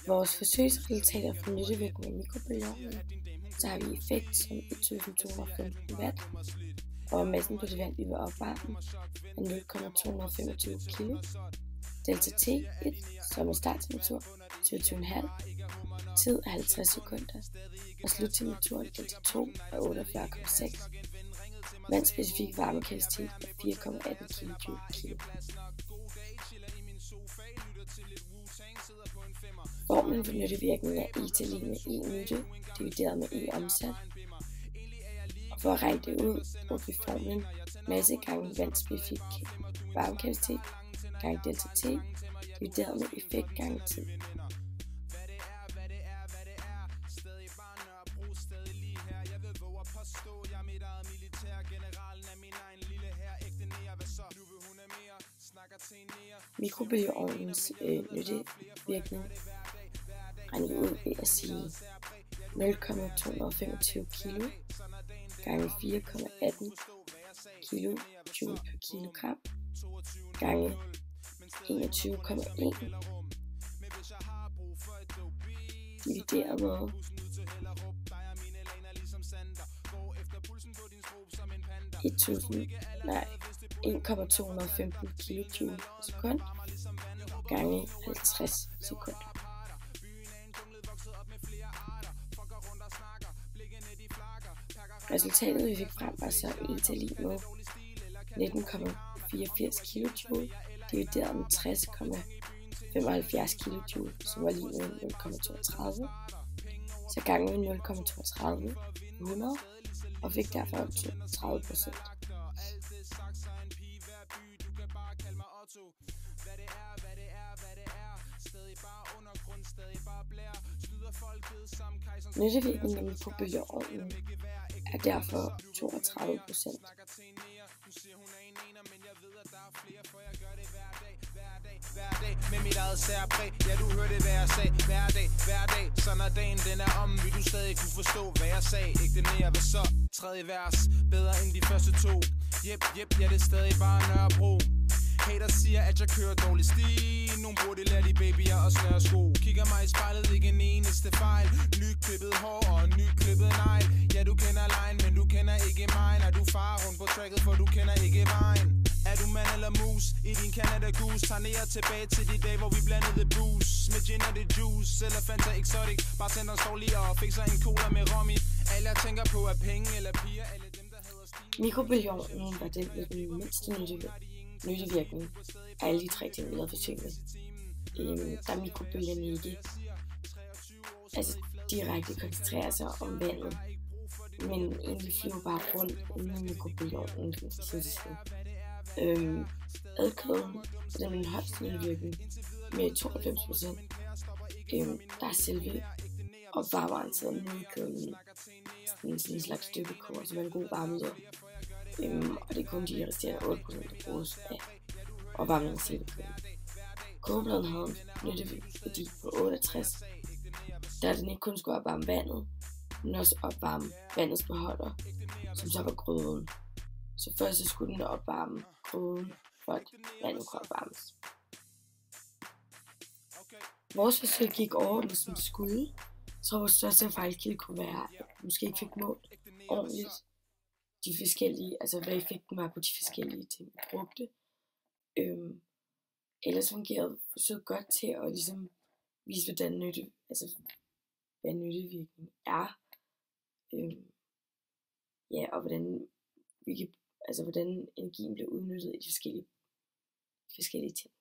vores forsøgsresultater for nyttevirkning af mikrobølgeovnen, så har vi effekt som 1215 watt, og massen på det vand, vi vil opvarme, er 0,225 kg. Delta T1, som er starttemperatur, 27,5, tid er 50 sekunder, og sluttemperaturen delta 2 er 48,6. Vandspecifik varmekapacitet er 4,18 kJ/kg. Formlen for nyttevirkningen er E til lig med E nytte divideret med E omsat. Og for at regne det ud, bruger vi formlen masse gange vandspecifik varmekapacitet gange delta T divideret med effekt gange tid. Mikrobølgeovnens nyttevirkning regner vi ud ved at sige 0,225 kg gange 4,18 kJ per kilogram gange 21,1 divideret med 1,215 kJ per sekund gange 50 sekunder. Resultatet vi fik frem var så E til lig med 19,84 kJ divideret med 60,75 kJ, som var lig med 0,32. Så gange med 0,32 100 og fik derfor 30%. Nyttevirkningen af mikrobølgeovnen er derfor 32%. Med mit eget særpræg, ja du hørte hvad jeg sagde. Hver dag, så når dagen den er om, vil du stadig kunne forstå hvad jeg sagde. Ikke det mere, hvad så? Tredje vers, bedre end de første to. Jep, ja det er stadig bare Nørrebro. Hater siger at jeg kører dårlig stil. Nogle bruger det lært i babyer og snøre sko. Kigger mig i spejlet, ikke en eneste fejl. Nyklippet hår og nyklippet negl. Ja du kender lejen, men du kender ikke mig. Når du farer rundt på tracket, for du kender ikke vejen. Er du mand eller mus i din Canada Goose? Tager ned og tilbage til de dage, hvor vi blandede booze med gin og det juice, eller Fanta Exotic. Bartenderen står lige og fikser en cola med rom i. Alle jeg tænker på er penge eller piger, alle dem der hedder Stine. Mikrobølgeovnen var den med den mindste nyttevirkning af alle de tre ting, vi havde forsøgt. Der mikrobølgerne ikke direkte koncentrerer sig om vandet, men egentlig flyver bare rundt inde i mikrobølgeovnen. Adkøden er den højeste nyttevirkning med 92%. Der er selve opvarmeren nedkøden sådan en slags støbekår, som er en god varmeleder. Og det er kun de resterende 8%, der bruges af opvarmning af selve køden. Kogebladen havde en nytteværdi på 68, da den ikke kun skulle opvarme vandet, men også opvarme vandets beholder, som så var gryden. Så først så skulle den opvarme gryden, for at vandet kunne opvarmes. Vores forsøg gik overordnet som det skulle. Så vores største fejlkilde kunne være, at vi måske ikke fik målt ordentligt de forskellige, altså hvad effekten var på de forskellige ting, vi brugte. Ellers fungerede forsøget godt til at ligesom vise, hvad nyttevirkning er. Og hvordan energien bliver udnyttet i de forskellige ting.